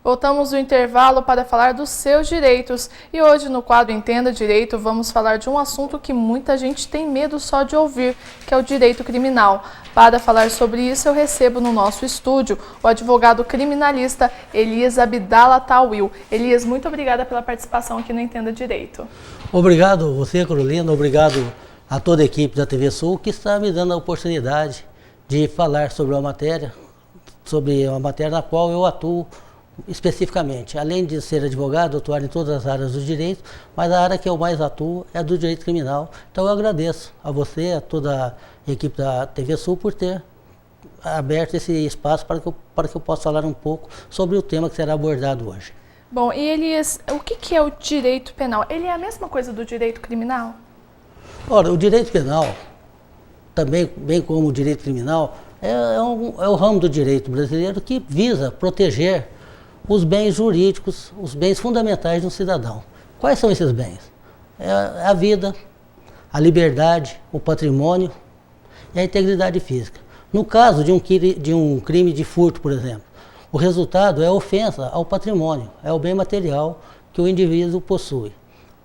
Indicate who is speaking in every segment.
Speaker 1: Voltamos do intervalo para falar dos seus direitos e hoje no quadro Entenda Direito vamos falar de um assunto que muita gente tem medo só de ouvir, que é o direito criminal. Para falar sobre isso eu recebo no nosso estúdio o advogado criminalista Elias Abdala Tawil. Elias, muito obrigada pela participação aqui no Entenda Direito.
Speaker 2: Obrigado você, Carolina, obrigado a toda a equipe da TV Sul que está me dando a oportunidade de falar sobre uma matéria na qual eu atuo especificamente. Além de ser advogado, atuar em todas as áreas do direito, mas a área que eu mais atuo é do direito criminal. Então eu agradeço a você, a toda a equipe da TV Sul por ter aberto esse espaço para que eu possa falar um pouco sobre o tema que será abordado hoje.
Speaker 1: Bom, e Elias, o que é o direito penal? Ele é a mesma coisa do direito criminal?
Speaker 2: Ora, o direito penal, também bem como o direito criminal, é o ramo do direito brasileiro que visa proteger os bens jurídicos, os bens fundamentais do cidadão. Quais são esses bens? É a vida, a liberdade, o patrimônio e a integridade física. No caso de um crime de furto, por exemplo, o resultado é a ofensa ao patrimônio, é o bem material que o indivíduo possui.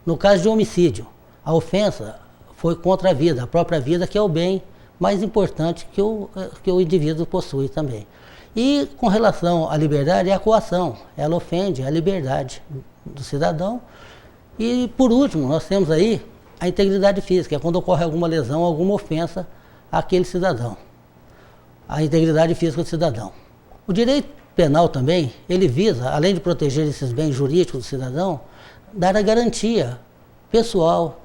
Speaker 2: No caso de homicídio, a ofensa foi contra a vida, a própria vida, que é o bem mais importante que o indivíduo possui também. E com relação à liberdade, é a coação, ela ofende a liberdade do cidadão. E por último, nós temos aí a integridade física, é quando ocorre alguma lesão, alguma ofensa àquele cidadão. A integridade física do cidadão. O direito penal também, ele visa, além de proteger esses bens jurídicos do cidadão, dar a garantia pessoal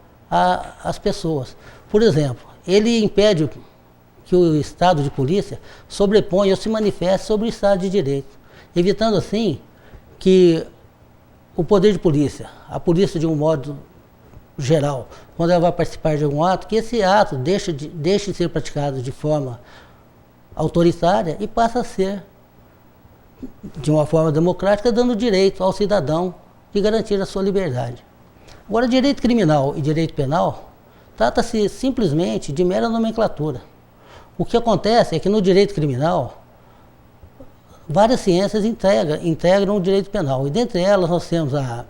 Speaker 2: às pessoas. Por exemplo, ele impede que o Estado de polícia sobreponha ou se manifeste sobre o Estado de Direito, evitando assim que o poder de polícia, a polícia de um modo geral, quando ela vai participar de algum ato, que esse ato deixe de ser praticado de forma autoritária e passe a ser de uma forma democrática, dando direito ao cidadão de garantir a sua liberdade. Agora, direito criminal e direito penal trata-se simplesmente de mera nomenclatura. O que acontece é que no direito criminal, várias ciências integram o direito penal. E dentre elas nós temos a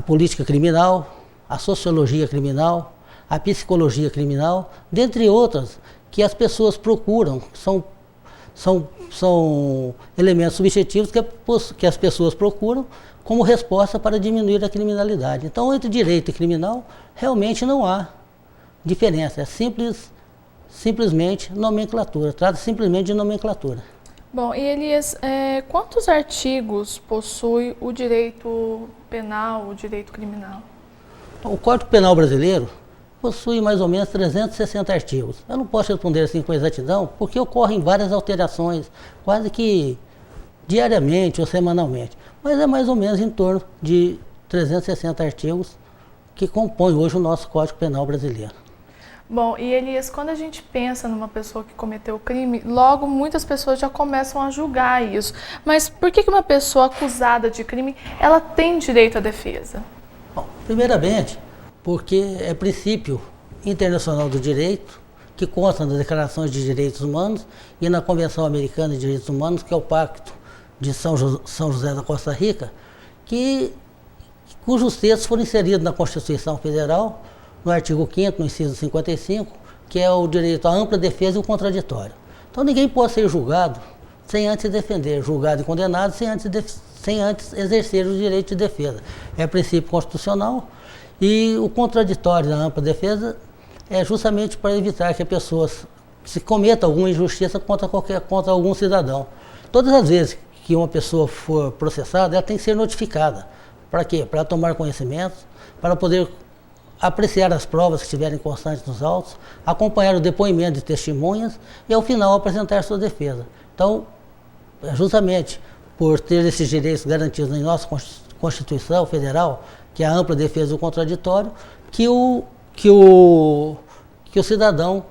Speaker 2: política criminal, a sociologia criminal, a psicologia criminal, dentre outras que as pessoas procuram, são elementos subjetivos que as pessoas procuram como resposta para diminuir a criminalidade. Então, entre direito e criminal, realmente não há diferença, é simplesmente nomenclatura, trata simplesmente de nomenclatura.
Speaker 1: Bom, e Elias, quantos artigos possui o direito penal, o direito criminal?
Speaker 2: O Código Penal brasileiro possui mais ou menos 360 artigos. Eu não posso responder assim com exatidão, porque ocorrem várias alterações, quase que diariamente ou semanalmente. Mas é mais ou menos em torno de 360 artigos que compõem hoje o nosso Código Penal brasileiro.
Speaker 1: Bom, e Elias, quando a gente pensa numa pessoa que cometeu crime, logo muitas pessoas já começam a julgar isso. Mas por que uma pessoa acusada de crime, ela tem direito à defesa?
Speaker 2: Bom, primeiramente, porque é princípio internacional do direito, que consta nas Declarações de Direitos Humanos e na Convenção Americana de Direitos Humanos, que é o Pacto de São José da Costa Rica, cujos textos foram inseridos na Constituição Federal, no artigo 5º, no inciso 55, que é o direito à ampla defesa e o contraditório. Então ninguém pode ser julgado sem antes se defender, julgado e condenado sem antes exercer o direito de defesa. É princípio constitucional e o contraditório da ampla defesa é justamente para evitar que a pessoa se cometa alguma injustiça contra algum cidadão. Todas as vezes que uma pessoa for processada, ela tem que ser notificada. Para quê? Para tomar conhecimento, para poder apreciar as provas que estiverem constantes nos autos, acompanhar o depoimento de testemunhas e, ao final, apresentar sua defesa. Então, justamente por ter esses direitos garantidos em nossa Constituição Federal, que é a ampla defesa do contraditório, que o cidadão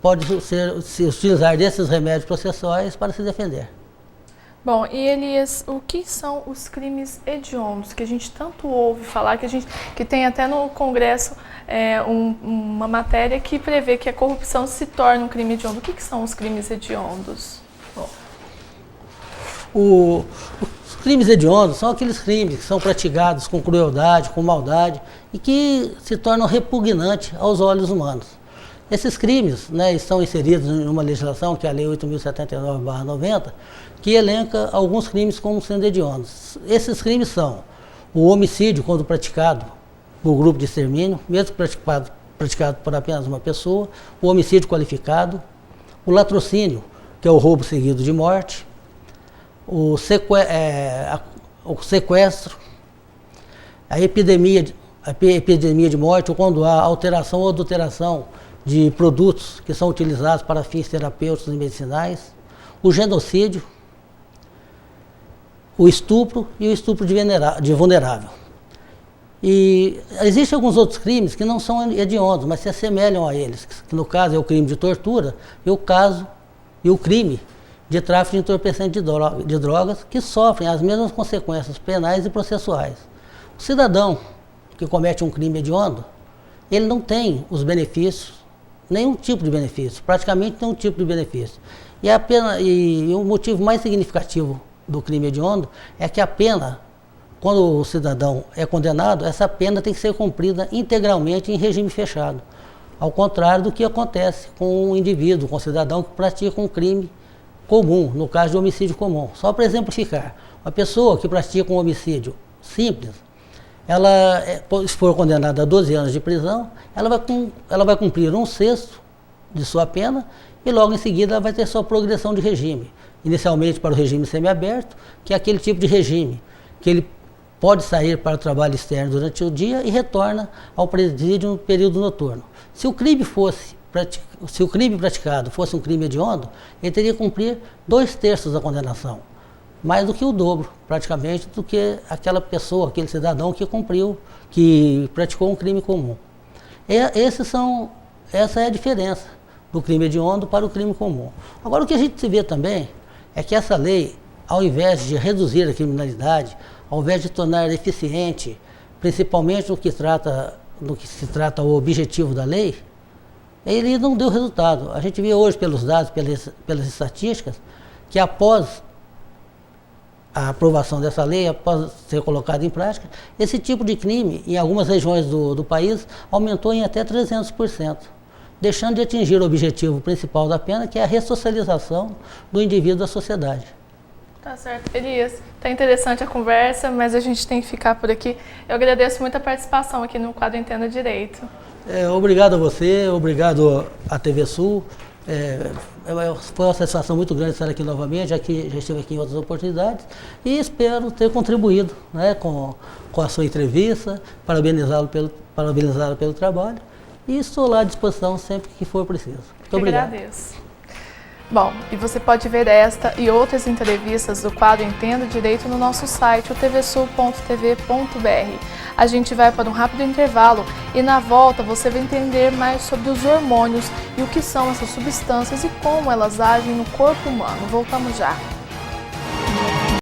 Speaker 2: pode se utilizar desses remédios processuais para se defender.
Speaker 1: Bom, e Elias, o que são os crimes hediondos, que a gente tanto ouve falar, que tem até no Congresso uma matéria que prevê que a corrupção se torne um crime hediondo. O que são os crimes hediondos?
Speaker 2: Bom, Os crimes hediondos são aqueles crimes que são praticados com crueldade, com maldade e que se tornam repugnantes aos olhos humanos. Esses crimes, né, estão inseridos em uma legislação, que é a Lei 8.079/90, que elenca alguns crimes como sendo hediondos. Esses crimes são o homicídio, quando praticado por grupo de extermínio, mesmo praticado por apenas uma pessoa, o homicídio qualificado, o latrocínio, que é o roubo seguido de morte, o sequestro, a epidemia de morte, ou quando há alteração ou adulteração de produtos que são utilizados para fins terapêuticos e medicinais, o genocídio, o estupro e o estupro de vulnerável. E existem alguns outros crimes que não são hediondos, mas se assemelham a eles, que no caso é o crime de tortura e o crime de tráfico de entorpecente de drogas, que sofrem as mesmas consequências penais e processuais. O cidadão que comete um crime hediondo, ele não tem os benefícios, nenhum tipo de benefício, praticamente nenhum tipo de benefício. E o motivo mais significativo do crime hediondo é que a pena, quando o cidadão é condenado, essa pena tem que ser cumprida integralmente em regime fechado, ao contrário do que acontece com um indivíduo, com um cidadão que pratica um crime comum, no caso de homicídio comum. Só para exemplificar, uma pessoa que pratica um homicídio simples, se for condenada a 12 anos de prisão, ela vai cumprir 1/6 de sua pena e logo em seguida ela vai ter sua progressão de regime. Inicialmente para o regime semiaberto, que é aquele tipo de regime que ele pode sair para o trabalho externo durante o dia e retorna ao presídio no período noturno. Se o crime praticado fosse um crime hediondo, ele teria que cumprir 2/3 da condenação, mais do que o dobro, praticamente, do que aquela pessoa, aquele cidadão que praticou um crime comum. Essa é a diferença do crime hediondo para o crime comum. Agora, o que a gente se vê também é que essa lei, ao invés de reduzir a criminalidade, ao invés de tornar eficiente, principalmente no que se trata o objetivo da lei, ele não deu resultado. A gente vê hoje pelos dados, pelas estatísticas, que após a aprovação dessa lei, após ser colocada em prática, esse tipo de crime, em algumas regiões do país, aumentou em até 300%, deixando de atingir o objetivo principal da pena, que é a ressocialização do indivíduo da sociedade.
Speaker 1: Tá certo, Elias. Tá interessante a conversa, mas a gente tem que ficar por aqui. Eu agradeço muito a participação aqui no quadro Entenda Direito.
Speaker 2: Obrigado a você, obrigado à TV Sul. Foi uma satisfação muito grande estar aqui novamente, já que já estive aqui em outras oportunidades, e espero ter contribuído, né, com a sua entrevista, parabenizá-lo pelo trabalho, e estou lá à disposição sempre que for preciso. Muito obrigado.
Speaker 1: Agradeço. Bom, e você pode ver esta e outras entrevistas do quadro Entenda Direito no nosso site, o tvsul.tv.br. A gente vai para um rápido intervalo e na volta você vai entender mais sobre os hormônios e o que são essas substâncias e como elas agem no corpo humano. Voltamos já.